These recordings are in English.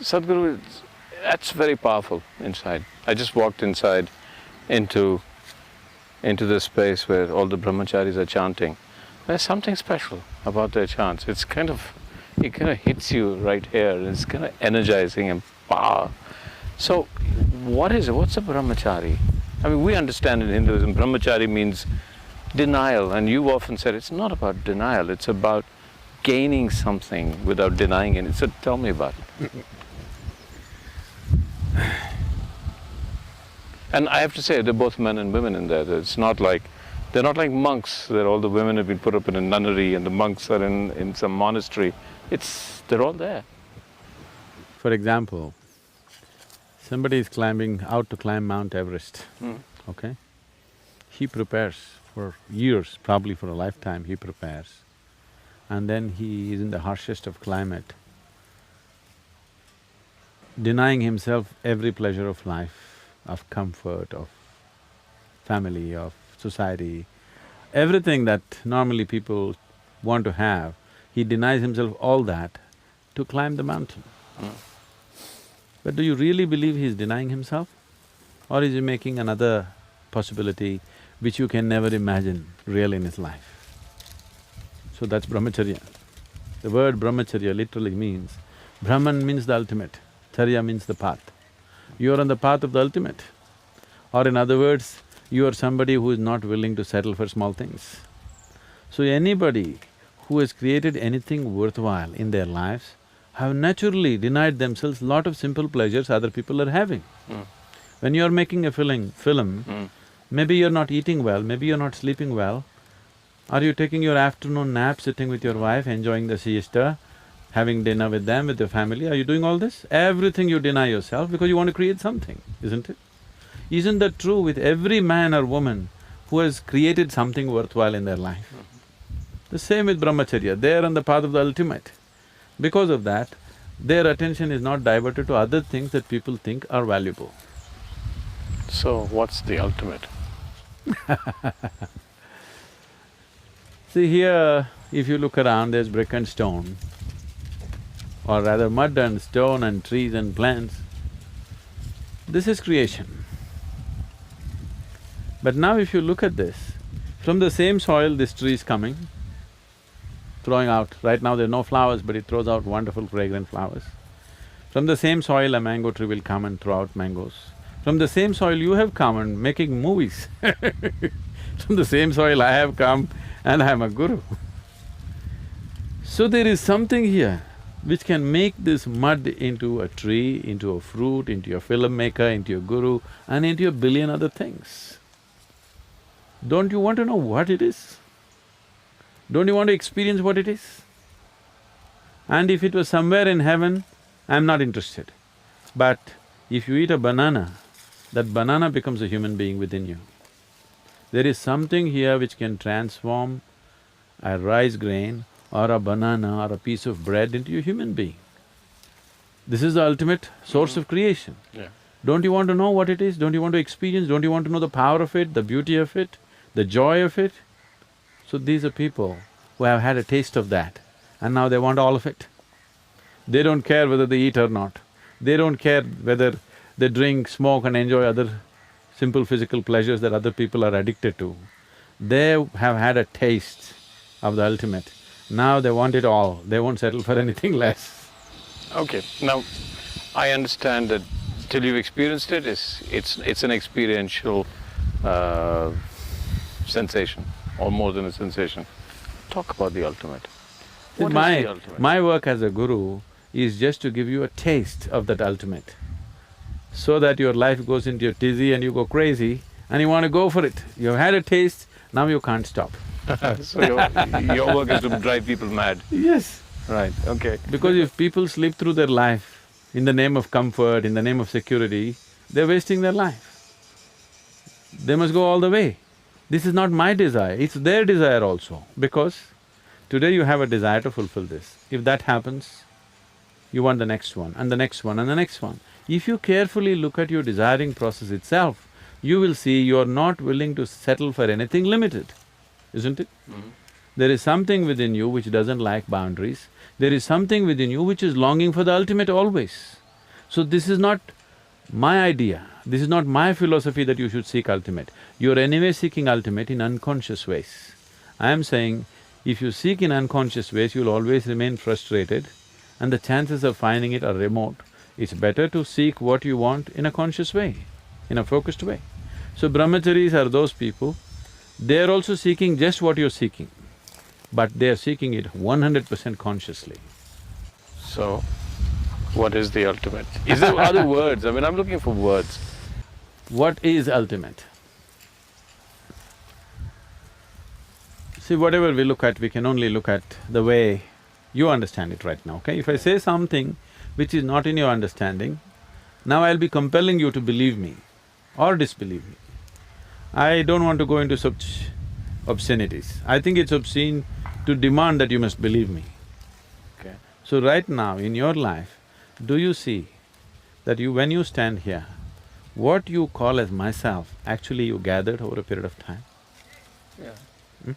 Sadhguru, that's very powerful inside. I just walked inside into this space where all the brahmacharis are chanting. There's something special about their chants. It kind of hits you right here. It's kind of energizing and power. So, what is it? What's a brahmachari? I mean, we understand in Hinduism, brahmachari means denial, and you often said it's not about denial, it's about gaining something without denying it. So tell me about it. And I have to say, they're both men and women in there. It's not like, they're not like monks, that all the women have been put up in a nunnery and the monks are in some monastery. They're all there. For example, somebody is out to climb Mount Everest, okay? He prepares for years, probably for a lifetime he prepares. And then he is in the harshest of climate, denying himself every pleasure of life, of comfort, of family, of society, everything that normally people want to have, he denies himself all that to climb the mountain. But do you really believe he is denying himself? Or is he making another possibility which you can never imagine real in his life? So that's brahmacharya. The word brahmacharya literally means, Brahman means the ultimate, charya means the path. You are on the path of the ultimate. Or in other words, you are somebody who is not willing to settle for small things. So anybody who has created anything worthwhile in their lives have naturally denied themselves lot of simple pleasures other people are having. When you're making a film, maybe you're not eating well, maybe you're not sleeping well. Are you taking your afternoon nap, sitting with your wife, enjoying the siesta, having dinner with them, with your family? Are you doing all this? Everything you deny yourself because you want to create something, isn't it? Isn't that true with every man or woman who has created something worthwhile in their life? The same with brahmacharya, they're on the path of the ultimate. Because of that, their attention is not diverted to other things that people think are valuable. So, what's the ultimate? See here, if you look around, there's brick and stone, or rather mud and stone and trees and plants. This is creation. But now if you look at this, from the same soil this tree is coming, throwing out… right now there are no flowers, but it throws out wonderful fragrant flowers. From the same soil a mango tree will come and throw out mangoes. From the same soil you have come and making movies From the same soil I have come and I am a guru. So there is something here which can make this mud into a tree, into a fruit, into a filmmaker, into a guru and into a billion other things. Don't you want to know what it is? Don't you want to experience what it is? And if it was somewhere in heaven, I'm not interested. But if you eat a banana, that banana becomes a human being within you. There is something here which can transform a rice grain or a banana or a piece of bread into a human being. This is the ultimate source of creation. Don't you want to know what it is? Don't you want to experience? Don't you want to know the power of it, the beauty of it, the joy of it? So these are people who have had a taste of that and now they want all of it. They don't care whether they eat or not. They don't care whether they drink, smoke and enjoy other simple physical pleasures that other people are addicted to. They have had a taste of the ultimate. Now they want it all, they won't settle for anything less. Okay, now I understand that till you've experienced it, it's an experiential sensation, or more than a sensation. Talk about the ultimate. What is the ultimate? My work as a guru is just to give you a taste of that ultimate, so that your life goes into a tizzy and you go crazy and you want to go for it. You've had a taste, now you can't stop. So your work is to drive people mad? Yes. Right, okay. Because if people slip through their life in the name of comfort, in the name of security, they're wasting their life. They must go all the way. This is not my desire, it's their desire also, because today you have a desire to fulfill this. If that happens, you want the next one and the next one and the next one. If you carefully look at your desiring process itself, you will see you are not willing to settle for anything limited, isn't it? There is something within you which doesn't like boundaries. There is something within you which is longing for the ultimate always. So this is not my idea, this is not my philosophy that you should seek ultimate. You're anyway seeking ultimate in unconscious ways. I am saying, if you seek in unconscious ways, you'll always remain frustrated and the chances of finding it are remote. It's better to seek what you want in a conscious way, in a focused way. So brahmacharis are those people, they're also seeking just what you're seeking, but they're seeking it 100% consciously. So, what is the ultimate? Is there other words? I mean, I'm looking for words. What is ultimate? See, whatever we look at, we can only look at the way you understand it right now, okay? If I say something which is not in your understanding, now I'll be compelling you to believe me or disbelieve me. I don't want to go into such obscenities. I think it's obscene to demand that you must believe me. Okay. So right now in your life, do you see that when you stand here, what you call as myself, actually you gathered over a period of time? Yeah.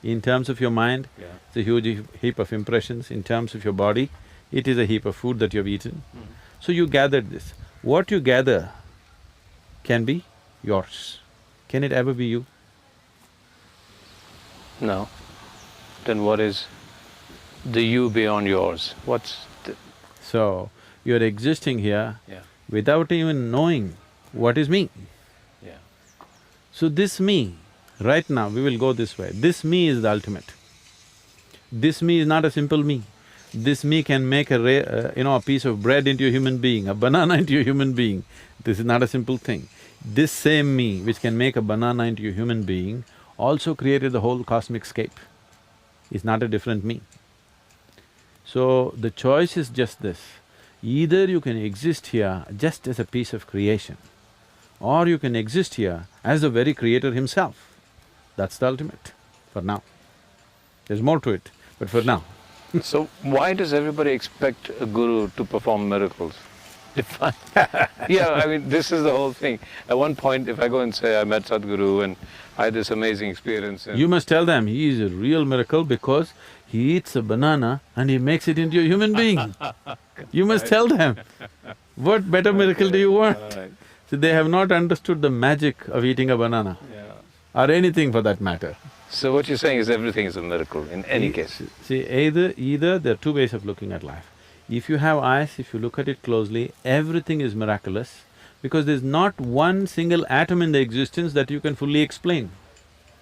In terms of your mind, Yeah. it's a huge heap of impressions. In terms of your body, it is a heap of food that you have eaten. So you gathered this. What you gather can be yours. Can it ever be you? No. Then what is the you beyond yours? What's the… So, you're existing here Yeah. without even knowing what is me. Yeah. So this me, right now we will go this way, this me is the ultimate. This me is not a simple me. This me can make a piece of bread into a human being, a banana into a human being. This is not a simple thing. This same me which can make a banana into a human being also created the whole cosmic scape. It's not a different me. So the choice is just this, either you can exist here just as a piece of creation, or you can exist here as the very creator himself. That's the ultimate, for now. There's more to it, but for now. So why does everybody expect a guru to perform miracles? Define… Yeah, I mean, this is the whole thing. At one point, if I go and say I met Sadhguru and I had this amazing experience and… You must tell them he is a real miracle because he eats a banana and he makes it into a human being. You must tell them. What better miracle do you want? Right. So they have not understood the magic of eating a banana, Yeah. or anything for that matter. So what you're saying is everything is a miracle in any case. See, either there are two ways of looking at life. If you have eyes, if you look at it closely, everything is miraculous because there's not one single atom in the existence that you can fully explain.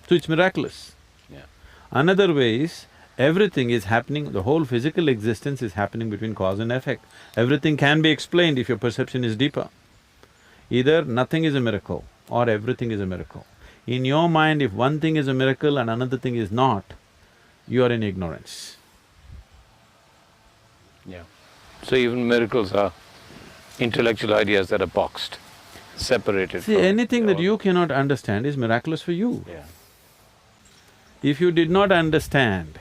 So it's miraculous. Yeah. Another way is, everything is happening, the whole physical existence is happening between cause and effect. Everything can be explained if your perception is deeper. Either nothing is a miracle or everything is a miracle. In your mind, if one thing is a miracle and another thing is not, you are in ignorance. Yeah. So even miracles are intellectual ideas that are boxed, separated See, from… anything that you cannot understand is miraculous for you. Yeah. If you did not understand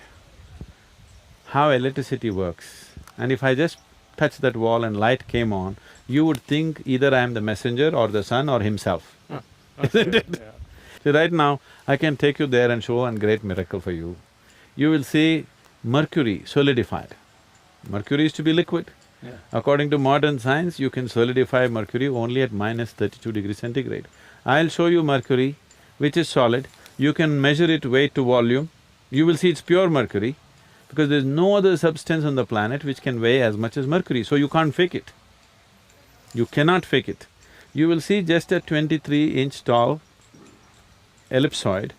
how electricity works, and if I just touched that wall and light came on, you would think either I am the messenger or the sun or himself, isn't it? Yeah. So right now, I can take you there and show a great miracle for you. You will see mercury solidified. Mercury is to be liquid. Yeah. According to modern science, you can solidify mercury only at -32°C. I'll show you mercury, which is solid. You can measure it weight to volume. You will see it's pure mercury, because there's no other substance on the planet which can weigh as much as mercury, so you can't fake it. You cannot fake it. You will see just a 23-inch tall ellipsoid,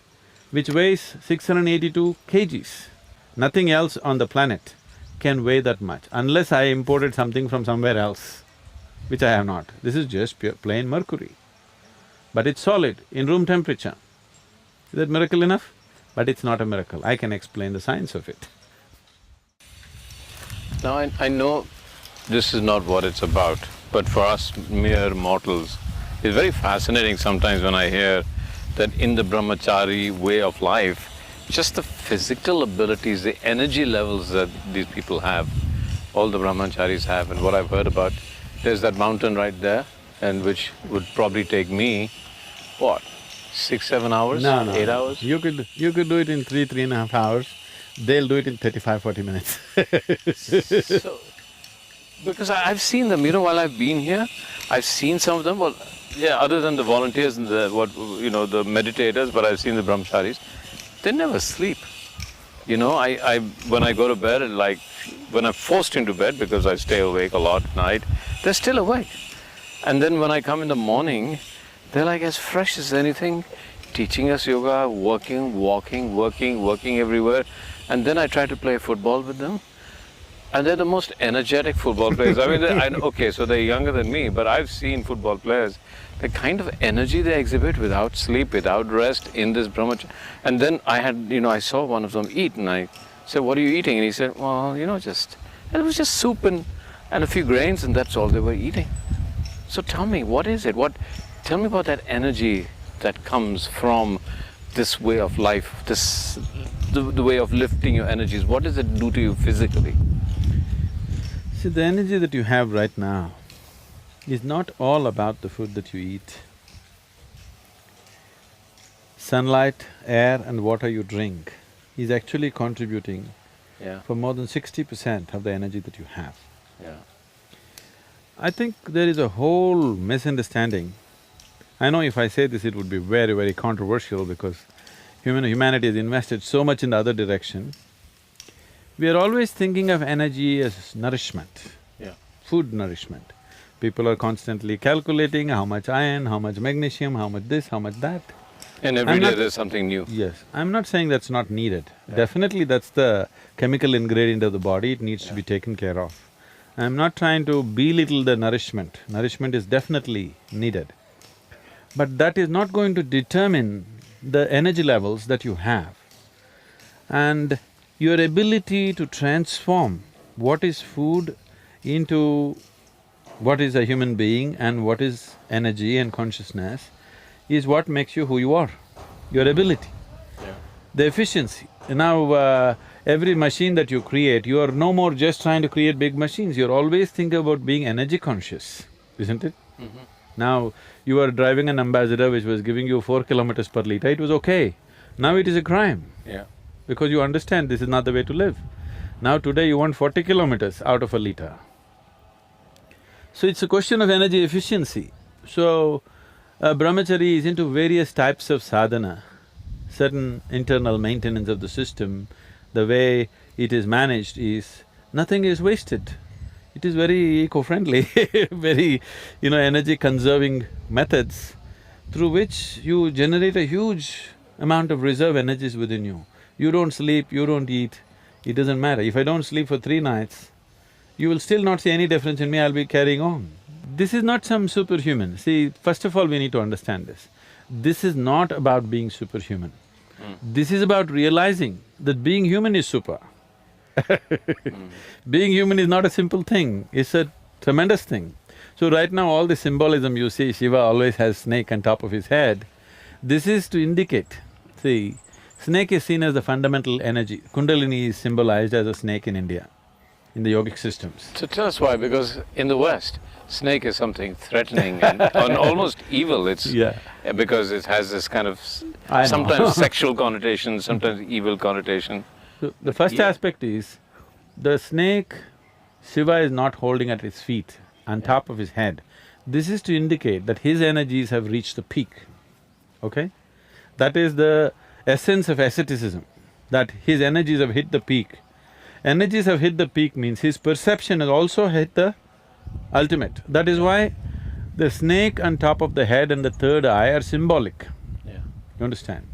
which weighs 682 kgs. Nothing else on the planet can weigh that much, unless I imported something from somewhere else, which I have not. This is just pure, plain mercury. But it's solid, in room temperature. Is that miracle enough? But it's not a miracle, I can explain the science of it. Now I know this is not what it's about, but for us mere mortals, it's very fascinating sometimes when I hear that in the brahmachari way of life, just the physical abilities, the energy levels that these people have, all the brahmacharis have, and what I've heard about, there's that mountain right there, and which would probably take me, what, 6–7 hours? No, no. 8 hours? You could do it in 3–3.5 hours. They'll do it in 35–40 minutes. So, Because I've seen them, while I've been here, I've seen some of them. Well, yeah, other than the volunteers and the the meditators, but I've seen the brahmacharis. They never sleep. I when I go to bed, like when I'm forced into bed because I stay awake a lot at night, they're still awake. And then when I come in the morning, they're like as fresh as anything, teaching us yoga, walking everywhere. And then I try to play football with them. And they're the most energetic football players. I mean, okay, so they're younger than me, but I've seen football players, the kind of energy they exhibit without sleep, without rest in this brahmacharya. And then I saw one of them eat, and I said, "What are you eating?" And he said, "Well, it was just soup and a few grains, and that's all they were eating." So tell me, what is it? Tell me about that energy that comes from this way of life, the way of lifting your energies. What does it do to you physically? See, the energy that you have right now is not all about the food that you eat. Sunlight, air and water you drink is actually contributing for more than 60% of the energy that you have. Yeah. I think there is a whole misunderstanding. I know if I say this, it would be very, very controversial because humanity has invested so much in the other direction. We are always thinking of energy as nourishment, food nourishment. People are constantly calculating how much iron, how much magnesium, how much this, how much that. And every day there's something new. Yes, I'm not saying that's not needed. Definitely that's the chemical ingredient of the body, it needs to be taken care of. I'm not trying to belittle the nourishment. Nourishment is definitely needed. But that is not going to determine the energy levels that you have. And your ability to transform what is food into what is a human being and what is energy and consciousness is what makes you who you are, your ability, the efficiency. Now, every machine that you create, you are no more just trying to create big machines, you're always thinking about being energy conscious, isn't it? Now, you are driving an Ambassador which was giving you 4 kilometers per liter, it was okay. Now it is a crime. Because you understand this is not the way to live. Now today you want 40 kilometers out of a liter. So it's a question of energy efficiency. So, brahmachari is into various types of sadhana, certain internal maintenance of the system. The way it is managed is, nothing is wasted. It is very eco-friendly, very, energy-conserving methods through which you generate a huge amount of reserve energies within you. You don't sleep, you don't eat, it doesn't matter. If I don't sleep for 3 nights, you will still not see any difference in me, I'll be carrying on. This is not some superhuman. See, first of all, we need to understand this. This is not about being superhuman. This is about realizing that being human is super. Being human is not a simple thing, it's a tremendous thing. So right now all the symbolism you see, Shiva always has snake on top of his head, this is to indicate, see, snake is seen as the fundamental energy. Kundalini is symbolized as a snake in India, in the yogic systems. So tell us why, because in the West, snake is something threatening and almost evil. It's because it has this kind of sometimes sexual connotation, sometimes evil connotation. So the first aspect is, the snake, Shiva is not holding at his feet, on top of his head. This is to indicate that his energies have reached the peak, okay? That is the essence of asceticism, that his energies have hit the peak. Energies have hit the peak means his perception has also hit the ultimate. That is why the snake on top of the head and the third eye are symbolic. You understand?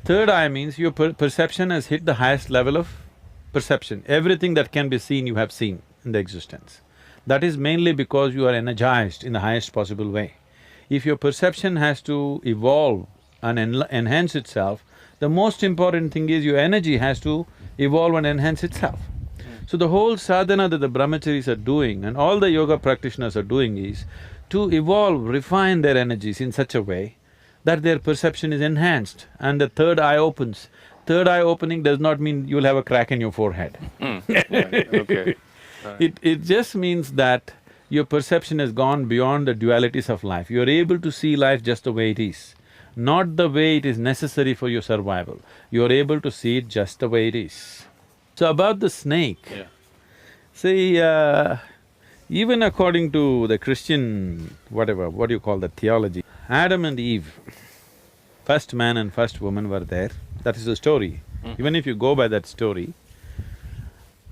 Third eye means your perception has hit the highest level of perception. Everything that can be seen, you have seen in the existence. That is mainly because you are energized in the highest possible way. If your perception has to evolve and enhance itself, the most important thing is your energy has to evolve and enhance itself. So the whole sadhana that the brahmacharis are doing and all the yoga practitioners are doing is to evolve, refine their energies in such a way that their perception is enhanced and the third eye opens. Third eye opening does not mean you'll have a crack in your forehead. Okay. It just means that your perception has gone beyond the dualities of life. You're able to see life just the way it is, not the way it is necessary for your survival. You're able to see it just the way it is. So about the snake, see, Even according to the Christian, whatever, what do you call that theology, Adam and Eve, first man and first woman were there, that is the story. Even if you go by that story,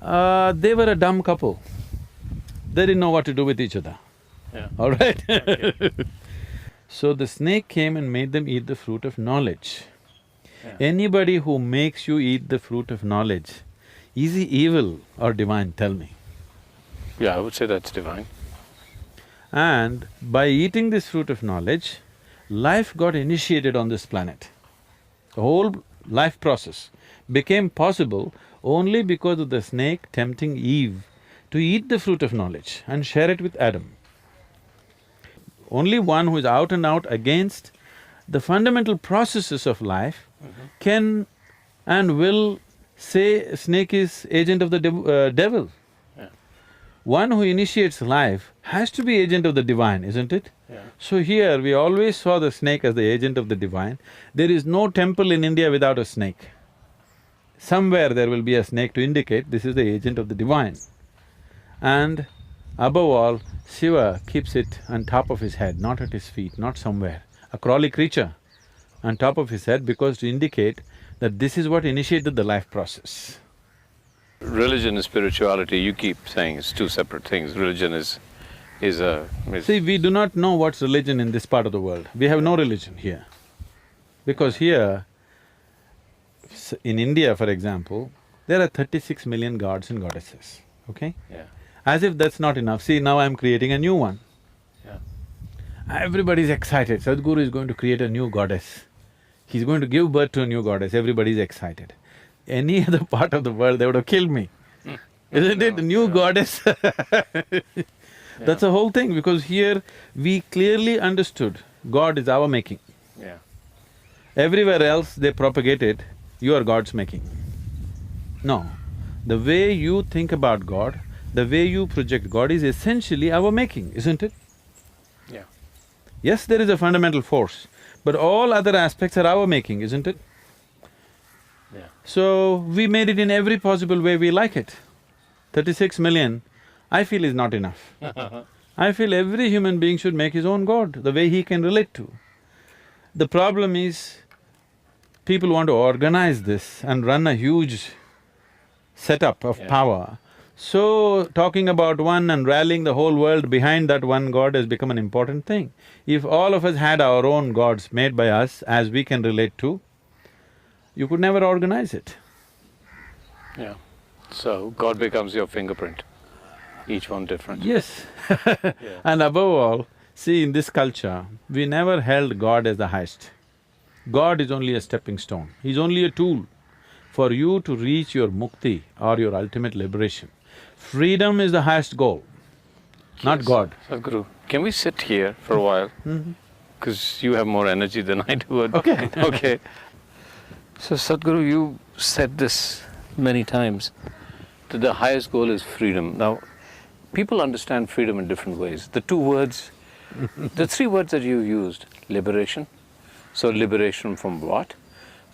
they were a dumb couple. They didn't know what to do with each other. Yeah. All right? Okay. So the snake came and made them eat the fruit of knowledge. Yeah. Anybody who makes you eat the fruit of knowledge, is he evil or divine, tell me? Yeah, I would say that's divine. And by eating this fruit of knowledge, life got initiated on this planet. The whole life process became possible only because of the snake tempting Eve to eat the fruit of knowledge and share it with Adam. Only one who is out and out against the fundamental processes of life can and will say snake is agent of the devil. Yeah. One who initiates life has to be agent of the divine, isn't it? Yeah. So here we always saw the snake as the agent of the divine. There is no temple in India without a snake. Somewhere there will be a snake to indicate this is the agent of the divine. And above all, Shiva keeps it on top of his head, not at his feet, not somewhere. A crawly creature on top of his head because to indicate that this is what initiated the life process. Religion and spirituality, you keep saying it's two separate things. Religion is See, we do not know what's religion in this part of the world. We have no religion here. Because here, in India, for example, there are 36 million gods and goddesses, okay? Yeah. As if that's not enough, see, now I'm creating a new one. Yeah. Everybody's excited, Sadhguru is going to create a new goddess. He's going to give birth to a new goddess, everybody's excited. Any other part of the world, they would have killed me. Isn't it? New goddess That's the whole thing, because here we clearly understood God is our making. Yeah. Everywhere else they propagate it, you are God's making. No, the way you think about God, the way you project God is essentially our making, isn't it? Yeah. Yes, there is a fundamental force, but all other aspects are our making, isn't it? Yeah. So, we made it in every possible way we like it. 36 million, I feel is not enough. I feel every human being should make his own God, the way he can relate to. The problem is, people want to organize this and run a huge setup of power. So, talking about one and rallying the whole world behind that one God has become an important thing. If all of us had our own gods made by us as we can relate to, you could never organize it. Yeah. So, God becomes your fingerprint, each one different. Yes. Yeah. And above all, see, in this culture, we never held God as the highest. God is only a stepping stone, He's only a tool for you to reach your mukti or your ultimate liberation. Freedom is the highest goal, not God. Sadhguru, can we sit here for a while? Because you have more energy than I do. Okay. Okay. So Sadhguru, you said this many times, that the highest goal is freedom. Now, people understand freedom in different ways. The two words, the three words that you used, liberation. So liberation from what?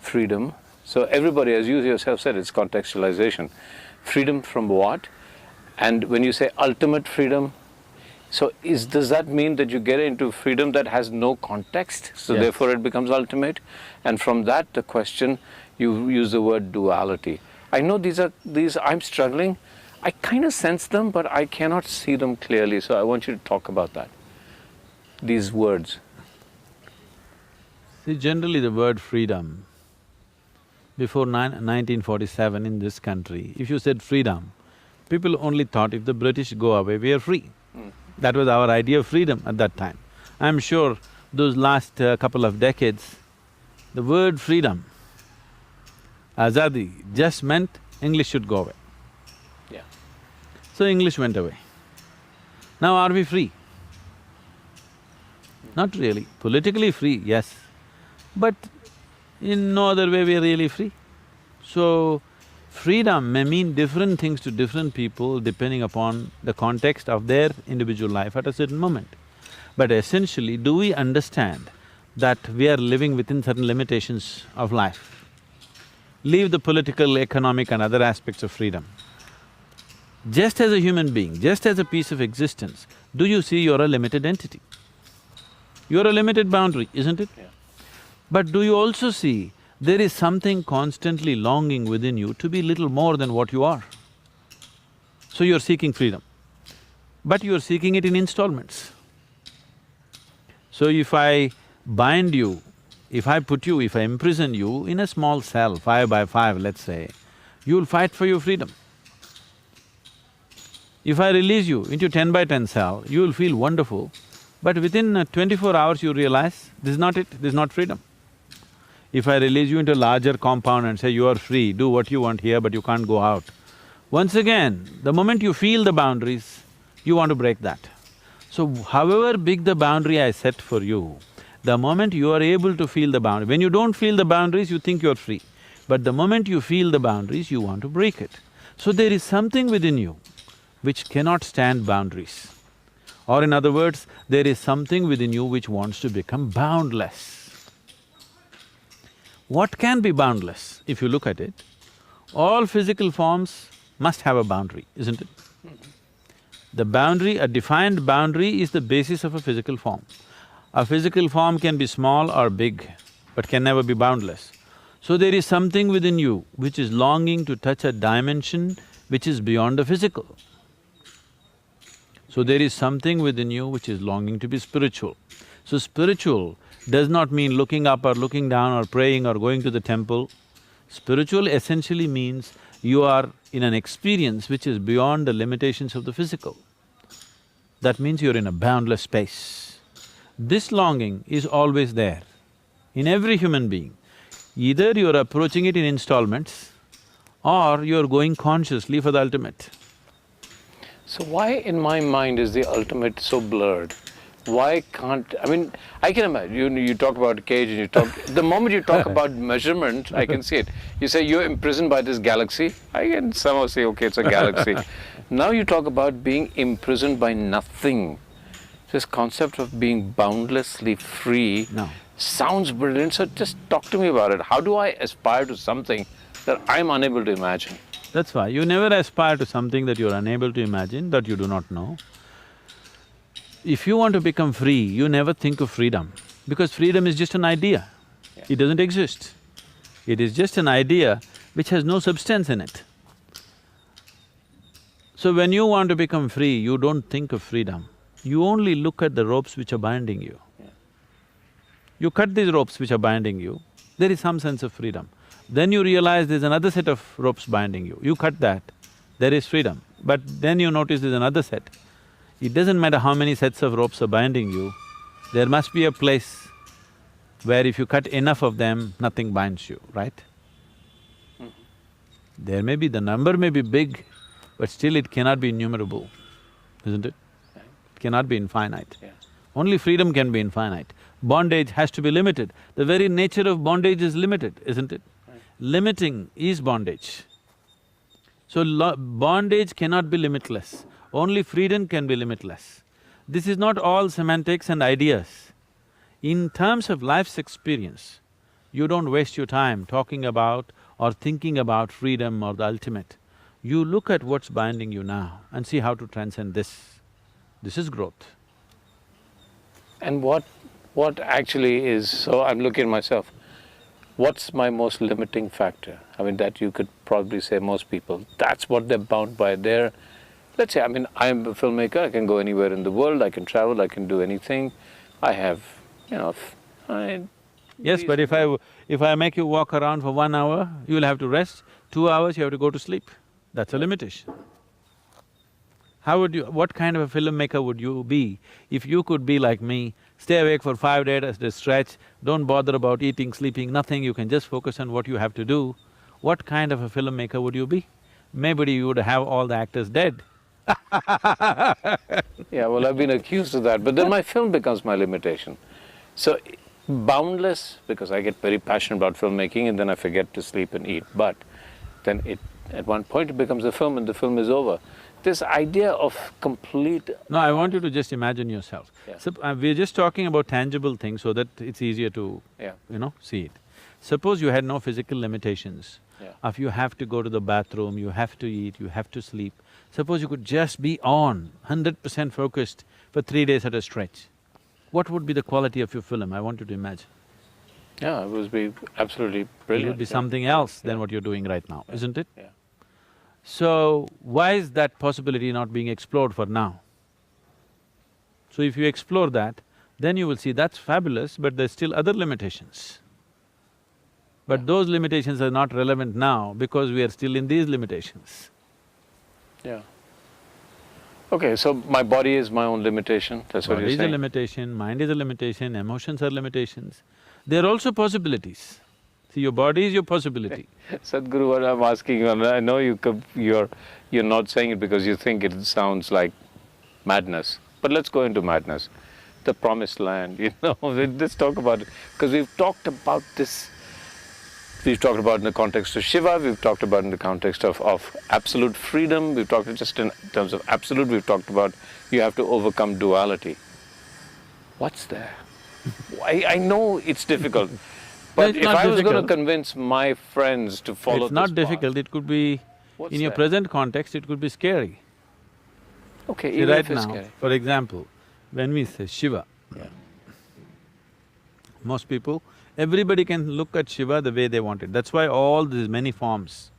Freedom. So everybody, as you yourself said, it's contextualization. Freedom from what? And when you say ultimate freedom, so does that mean that you get into freedom that has no context, so Yes. therefore it becomes ultimate? And from that, the question, you use the word duality. I know these, I'm struggling, I kind of sense them, but I cannot see them clearly, so I want you to talk about that, these words. See, generally the word freedom, before 1947 in this country, if you said freedom, people only thought if the British go away, we are free. That was our idea of freedom at that time. I'm sure those last couple of decades, the word freedom, azadi, just meant English should go away. Yeah. So English went away. Now are we free? Not really. Politically free, yes, but in no other way we are really free. So, freedom may mean different things to different people depending upon the context of their individual life at a certain moment. But essentially, do we understand that we are living within certain limitations of life? Leave the political, economic and other aspects of freedom. Just as a human being, just as a piece of existence, do you see you're a limited entity? You're a limited boundary, isn't it? Yeah. But do you also see there is something constantly longing within you to be little more than what you are? So you're seeking freedom, but you're seeking it in installments. So if I bind you, if I put you, if I imprison you in a small cell, 5 by 5, let's say, you'll fight for your freedom. If I release you into 10 by 10 cell, you will feel wonderful, but within 24 hours you realize, this is not it, this is not freedom. If I release you into a larger compound and say, you are free, do what you want here but you can't go out, once again, the moment you feel the boundaries, you want to break that. So however big the boundary I set for you, the moment you are able to feel the boundary, when you don't feel the boundaries, you think you're free. But the moment you feel the boundaries, you want to break it. So there is something within you which cannot stand boundaries. Or in other words, there is something within you which wants to become boundless. What can be boundless? If you look at it, all physical forms must have a boundary, isn't it? The boundary, a defined boundary is the basis of a physical form. A physical form can be small or big, but can never be boundless. So there is something within you which is longing to touch a dimension which is beyond the physical. So there is something within you which is longing to be spiritual. So spiritual does not mean looking up or looking down or praying or going to the temple. Spiritual essentially means you are in an experience which is beyond the limitations of the physical. That means you're in a boundless space. This longing is always there in every human being. Either you're approaching it in installments or you're going consciously for the ultimate. So why in my mind is the ultimate so blurred? Why can't… I mean, I can imagine, you talk about a cage and you talk… the moment you talk about measurement, I can see it. You say you're imprisoned by this galaxy, I can somehow say, okay, it's a galaxy. Now you talk about being imprisoned by nothing. This concept of being boundlessly free sounds brilliant, so just talk to me about it. How do I aspire to something that I'm unable to imagine? That's why you never aspire to something that you're unable to imagine, that you do not know. If you want to become free, you never think of freedom, because freedom is just an idea. It doesn't exist. It is just an idea which has no substance in it. So when you want to become free, you don't think of freedom. You only look at the ropes which are binding you. You cut these ropes which are binding you, there is some sense of freedom. Then you realize there's another set of ropes binding you. You cut that, there is freedom. But then you notice there's another set. It doesn't matter how many sets of ropes are binding you, there must be a place where if you cut enough of them, nothing binds you, right? There may be… the number may be big, but still it cannot be innumerable, isn't it? It cannot be infinite. Only freedom can be infinite. Bondage has to be limited. The very nature of bondage is limited, isn't it? Limiting is bondage. So bondage cannot be limitless. Only freedom can be limitless. This is not all semantics and ideas. In terms of life's experience, you don't waste your time talking about or thinking about freedom or the ultimate. You look at what's binding you now and see how to transcend this. This is growth. And what actually is… so I'm looking at myself, what's my most limiting factor? I mean, that you could probably say most people, that's what they're bound by. They're… let's say, I mean, I'm a filmmaker, I can go anywhere in the world, I can travel, I can do anything. I have, Yes, but if I make you walk around for 1 hour, you'll have to rest. 2 hours, you have to go to sleep. That's a limitation. How would you… what kind of a filmmaker would you be if you could be like me, stay awake for 5 days at a stretch, don't bother about eating, sleeping, nothing, you can just focus on what you have to do? What kind of a filmmaker would you be? Maybe you would have all the actors dead. Yeah, well, I've been accused of that, but then my film becomes my limitation. So, boundless, because I get very passionate about filmmaking and then I forget to sleep and eat, but then at one point it becomes a film and the film is over. This idea of complete… No, I want you to just imagine yourself. So, we're just talking about tangible things so that it's easier to, see it. Suppose you had no physical limitations. If you have to go to the bathroom, you have to eat, you have to sleep. suppose you could just be on, 100% focused for 3 days at a stretch, what would be the quality of your film? I want you to imagine. Yeah, it would be absolutely brilliant. It would be yeah. something else than Yeah. what you're doing right now, isn't it? Yeah. So, why is that possibility not being explored for now? So if you explore that, then you will see that's fabulous, but there's still other limitations. But Yeah. those limitations are not relevant now because we are still in these limitations. Yeah. Okay, so my body is my own limitation, that's what Body you're is a saying? limitation, mind is a limitation, emotions are limitations. They're also possibilities. See, your body is your possibility. Sadhguru, what I'm asking you, and I know you're not saying it because you think it sounds like madness, but let's go into madness. The promised land, let's talk about it, because we've talked about this. We've talked about it in the context of Shiva, we've talked about it in the context of absolute freedom, we've talked just in terms of absolute, we've talked about you have to overcome duality. What's there? I know it's difficult, but it's if not I was going to difficult. convince my friends to follow It's not this path, difficult, it could be… what's in your there? present context, it could be scary. Okay, See, even right if it's now, scary. for example, when we say Shiva, Yeah. most people, everybody can look at Shiva the way they want it. That's why all these many forms.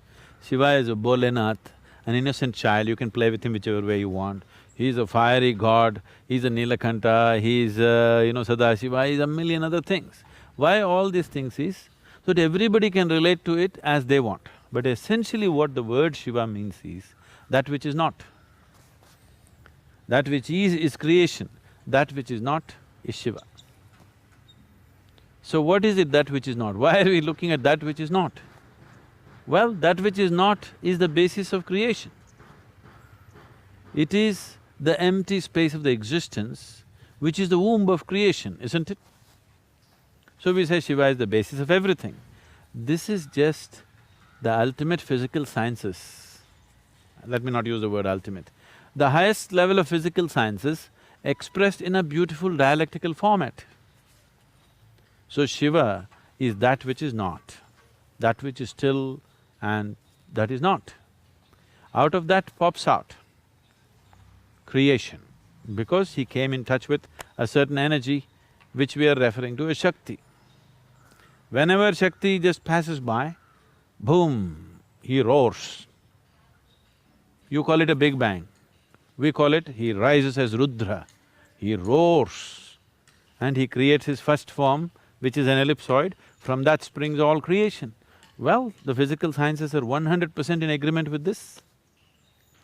Shiva is a Bholenath, an innocent child, you can play with him whichever way you want. He's a fiery god, he's a Nilakanta, he's Sadashiva, he's a million other things. Why all these things is, so that everybody can relate to it as they want. But essentially what the word Shiva means is, that which is not. That which is creation, that which is not is Shiva. So what is it that which is not? Why are we looking at that which is not? Well, that which is not is the basis of creation. It is the empty space of the existence which is the womb of creation, isn't it? So we say Shiva is the basis of everything. This is just the ultimate physical sciences. Let me not use the word ultimate. The highest level of physical sciences expressed in a beautiful dialectical format. So Shiva is that which is not, that which is still and that is not. Out of that pops out creation, because he came in touch with a certain energy which we are referring to as Shakti. Whenever Shakti just passes by, boom, he roars. You call it a big bang, we call it he rises as Rudra, he roars and he creates his first form, which is an ellipsoid, from that springs all creation. Well, the physical sciences are 100% in agreement with this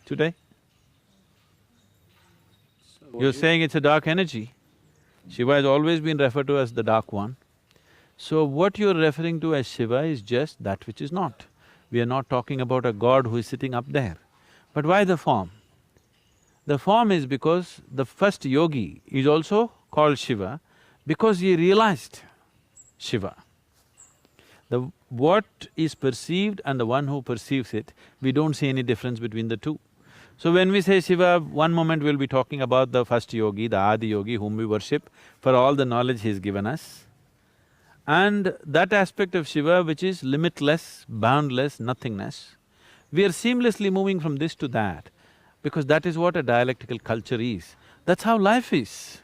today. You're saying it's a dark energy. Shiva has always been referred to as the dark one. So what you're referring to as Shiva is just that which is not. We are not talking about a god who is sitting up there. But why the form? The form is because the first yogi is also called Shiva because he realized Shiva. What is perceived and the one who perceives it, we don't see any difference between the two. So when we say Shiva, one moment we'll be talking about the first yogi, the Adi yogi whom we worship for all the knowledge he's given us. And that aspect of Shiva which is limitless, boundless, nothingness, we are seamlessly moving from this to that because that is what a dialectical culture is. That's how life is.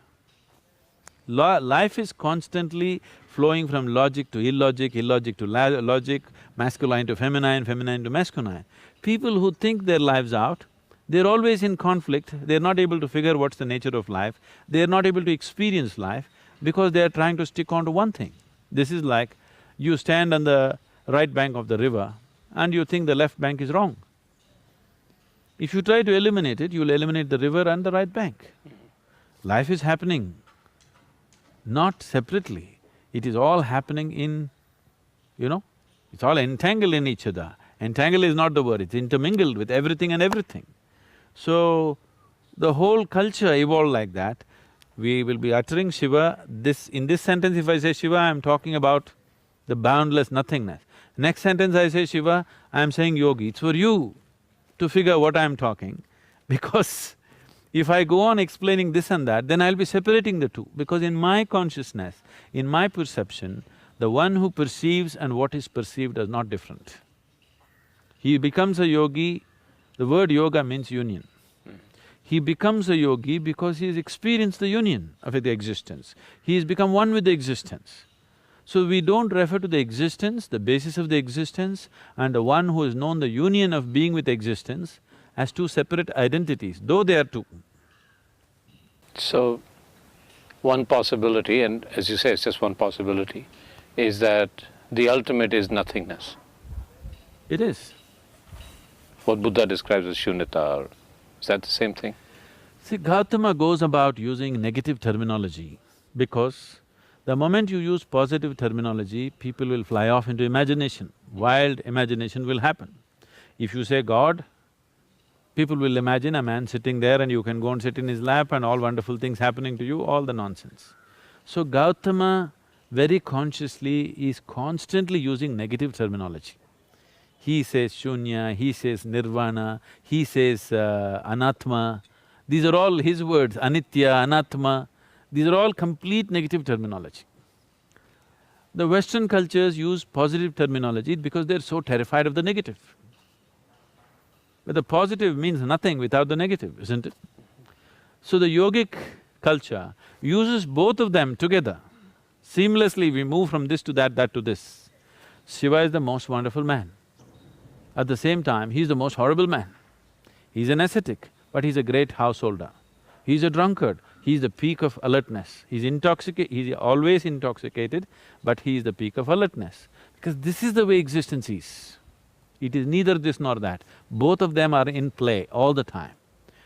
Life is constantly flowing from logic to illogic, illogic to logic, masculine to feminine, feminine to masculine. People who think their lives out, they're always in conflict, they're not able to figure what's the nature of life, they're not able to experience life because they're trying to stick on to one thing. This is like you stand on the right bank of the river and you think the left bank is wrong. If you try to eliminate it, you'll eliminate the river and the right bank. Life is happening not separately, it is all happening in, it's all entangled in each other. Entangled is not the word, it's intermingled with everything and everything. So, the whole culture evolved like that. We will be uttering Shiva, in this sentence if I say Shiva, I'm talking about the boundless nothingness. Next sentence I say Shiva, I'm saying yogi. It's for you to figure what I'm talking, because if I go on explaining this and that, then I'll be separating the two. Because in my consciousness, in my perception, the one who perceives and what is perceived are not different. He becomes a yogi The word yoga means union. He becomes a yogi because he has experienced the union of the existence. He has become one with the existence. So we don't refer to the existence, the basis of the existence, and the one who has known the union of being with existence as two separate identities, though they are two. So, one possibility, and as you say, it's just one possibility, is that the ultimate is nothingness. It is. What Buddha describes as shunyata, or is that the same thing? See, Gautama goes about using negative terminology because the moment you use positive terminology, people will fly off into imagination. Wild imagination will happen. If you say God, people will imagine a man sitting there and you can go and sit in his lap and all wonderful things happening to you, all the nonsense. So Gautama very consciously is constantly using negative terminology. He says shunya, he says nirvana, he says anatma. These are all his words, anitya, anatma. These are all complete negative terminology. The Western cultures use positive terminology because they're so terrified of the negative. But the positive means nothing without the negative, isn't it? So the yogic culture uses both of them together. Seamlessly we move from this to that to this. Shiva is the most wonderful man. At the same time, he's the most horrible man. He's an ascetic, but he's a great householder. He's a drunkard, he's the peak of alertness. He's always intoxicated, but he is the peak of alertness. Because this is the way existence is. It is neither this nor that. Both of them are in play all the time.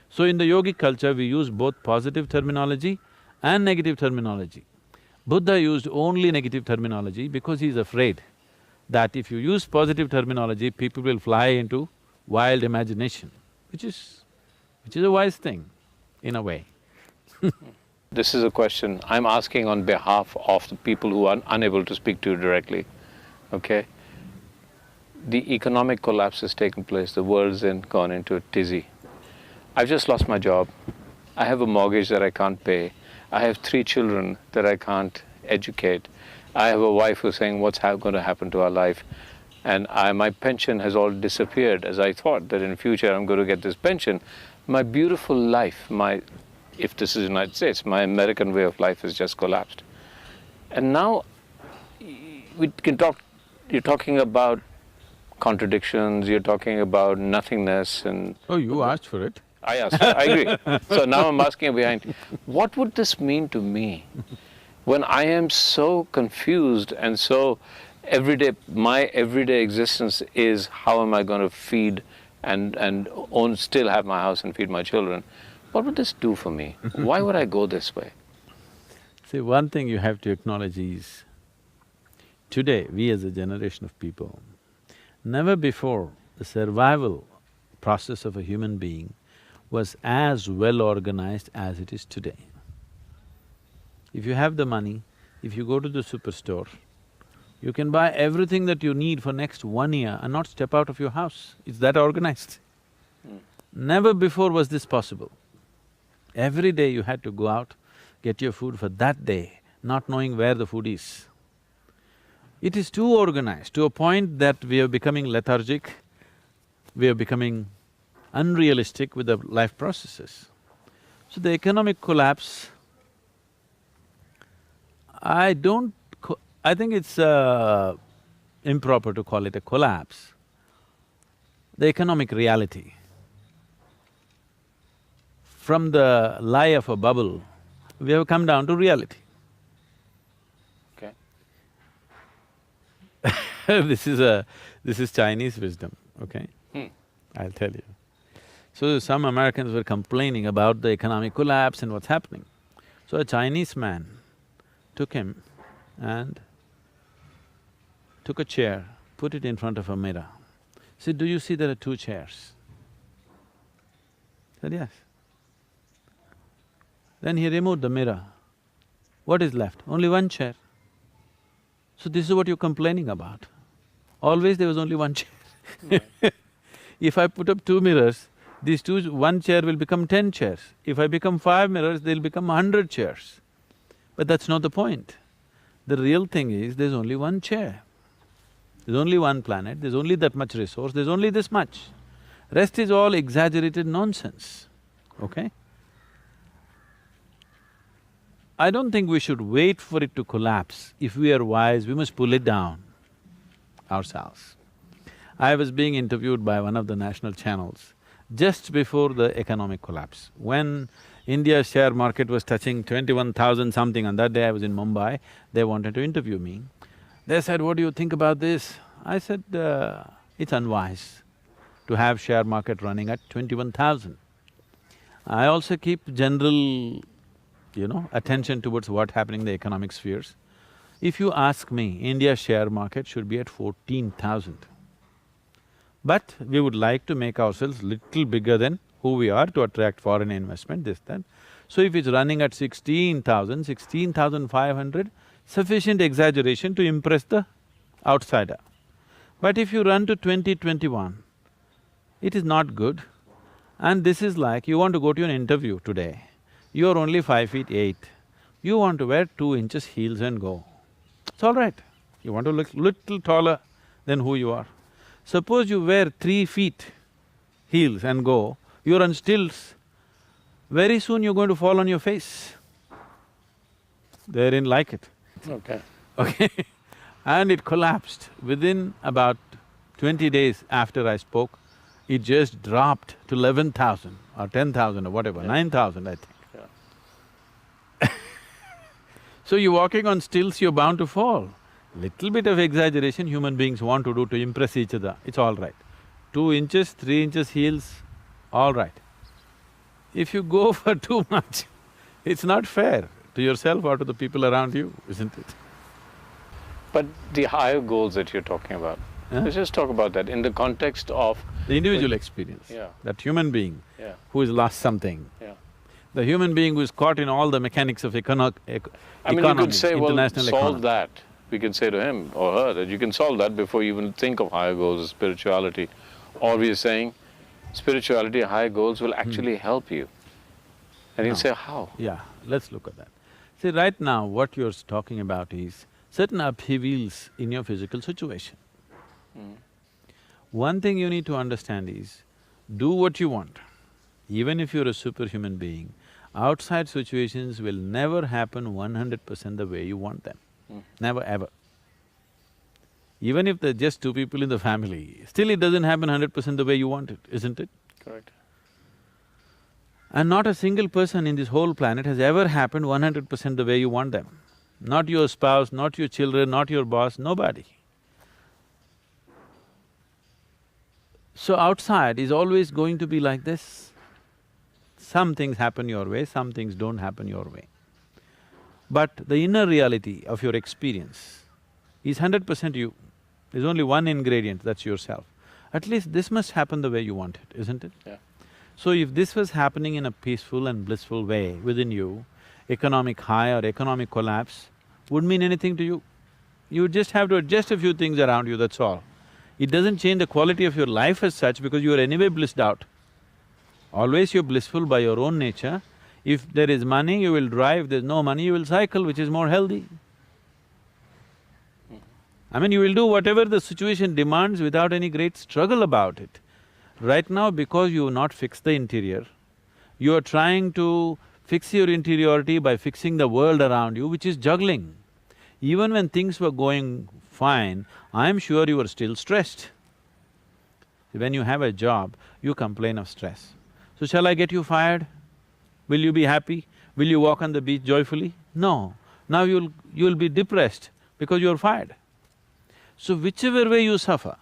So in the yogic culture, we use both positive terminology and negative terminology. Buddha used only negative terminology because he's afraid that if you use positive terminology, people will fly into wild imagination, which is a wise thing, in a way. This is a question I'm asking on behalf of the people who are unable to speak to you directly, okay? The economic collapse has taken place, the world's gone into a tizzy. I've just lost my job, I have a mortgage that I can't pay, I have 3 children that I can't educate, I have a wife who's saying, what's going to happen to our life? And my pension has all disappeared, as I thought that in future I'm going to get this pension. My beautiful life, if this is the United States, my American way of life has just collapsed. And now we can talk, you're talking about contradictions, you're talking about nothingness and… Oh, you asked for it. I asked, I agree. So now I'm asking behind, what would this mean to me? When I am so confused and so my everyday existence is how am I going to feed and still have my house and feed my children, what would this do for me? Why would I go this way? See, one thing you have to acknowledge is, today we as a generation of people, never before the survival process of a human being was as well organized as it is today. If you have the money, if you go to the superstore, you can buy everything that you need for next 1 year and not step out of your house. It's that organized. Never before was this possible. Every day you had to go out, get your food for that day, not knowing where the food is. It is too organized to a point that we are becoming lethargic, we are becoming unrealistic with the life processes. So the economic collapse, I think it's improper to call it a collapse. The economic reality. From the lie of a bubble, we have come down to reality. Okay. This is Chinese wisdom, okay? I'll tell you. So some Americans were complaining about the economic collapse and what's happening. So a Chinese man took him and took a chair, put it in front of a mirror. Said, do you see there are 2 chairs? Said, yes. Then he removed the mirror. What is left? Only 1 chair. So this is what you're complaining about. Always there was only 1 chair. If I put up 2 mirrors, these 1 chair will become 10 chairs. If I become 5 mirrors, they'll become 100 chairs. But that's not the point. The real thing is, there's only 1 chair. There's only 1 planet, there's only that much resource, there's only this much. Rest is all exaggerated nonsense, okay? I don't think we should wait for it to collapse. If we are wise, we must pull it down ourselves. I was being interviewed by one of the national channels just before the economic collapse. When India's share market was touching 21,000 something, and that day I was in Mumbai, they wanted to interview me. They said, "What do you think about this?" I said, "It's unwise to have share market running at 21,000. I also keep general, attention towards what's happening in the economic spheres. If you ask me, India's share market should be at 14,000. But we would like to make ourselves little bigger than who we are to attract foreign investment, this, that. So if it's running at 16,000, 16,500, sufficient exaggeration to impress the outsider. But if you run to 20, 21, it is not good. And this is like, you want to go to an interview today, you are only 5'8", you want to wear 2 inches heels and go. It's all right. You want to look little taller than who you are. Suppose you wear 3 feet heels and go, you're on stilts, very soon you're going to fall on your face. They didn't like it. Okay. Okay? And it collapsed. Within about 20 days after I spoke, it just dropped to 11,000 or 10,000 or whatever, 9,000 I think. Yeah. So you're walking on stilts, you're bound to fall. Little bit of exaggeration human beings want to do to impress each other, it's all right. 2 inches, 3 inches heels, all right. If you go for too much, it's not fair to yourself or to the people around you, isn't it? But the higher goals that you're talking about, let's just talk about that in the context of… The individual experience, Yeah. that human being Yeah. who has lost something, Yeah. the human being who is caught in all the mechanics of I mean, you economy, could say, well, international solve economy. that. We can say to him or her that you can solve that before you even think of higher goals of spirituality. Or we are saying, spirituality, higher goals will actually help you. And he'll say, how? Yeah, let's look at that. See, right now what you're talking about is certain upheavals in your physical situation. One thing you need to understand is, do what you want. Even if you're a superhuman being, outside situations will never happen 100% the way you want them. Never ever. Even if there's just 2 people in the family, still it doesn't happen 100% the way you want it, isn't it? Correct. And not a single person in this whole planet has ever happened 100% the way you want them. Not your spouse, not your children, not your boss, nobody. So outside is always going to be like this. Some things happen your way, some things don't happen your way. But the inner reality of your experience is 100% you. There's only one ingredient, that's yourself. At least this must happen the way you want it, isn't it? Yeah. So if this was happening in a peaceful and blissful way within you, economic high or economic collapse wouldn't mean anything to you. You just have to adjust a few things around you, that's all. It doesn't change the quality of your life as such because you are anyway blissed out. Always you're blissful by your own nature. If there is money, you will drive, if there's no money, you will cycle, which is more healthy. I mean, you will do whatever the situation demands without any great struggle about it. Right now, because you have not fixed the interior, you are trying to fix your interiority by fixing the world around you, which is juggling. Even when things were going fine, I'm sure you were still stressed. When you have a job, you complain of stress. So shall I get you fired? Will you be happy? Will you walk on the beach joyfully? No. Now you'll be depressed because you're fired. So whichever way you suffer,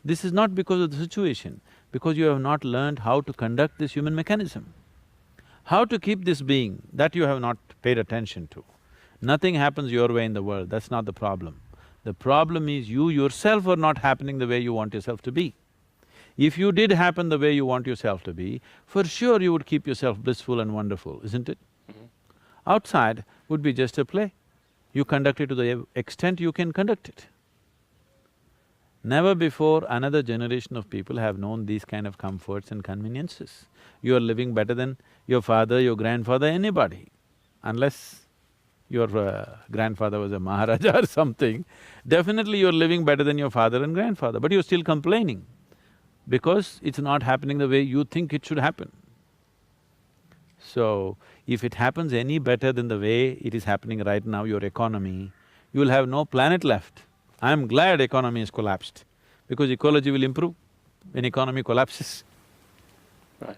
this is not because of the situation, because you have not learned how to conduct this human mechanism. How to keep this being, that you have not paid attention to. Nothing happens your way in the world, that's not the problem. The problem is you yourself are not happening the way you want yourself to be. If you did happen the way you want yourself to be, for sure you would keep yourself blissful and wonderful, isn't it? Outside would be just a play. You conduct it to the extent you can conduct it. Never before another generation of people have known these kind of comforts and conveniences. You are living better than your father, your grandfather, anybody. Unless your grandfather was a Maharaja or something, definitely you're living better than your father and grandfather, but you're still complaining. because it's not happening the way you think it should happen. So, if it happens any better than the way it is happening right now, your economy, you will have no planet left. I'm glad economy has collapsed, because ecology will improve when economy collapses. Right.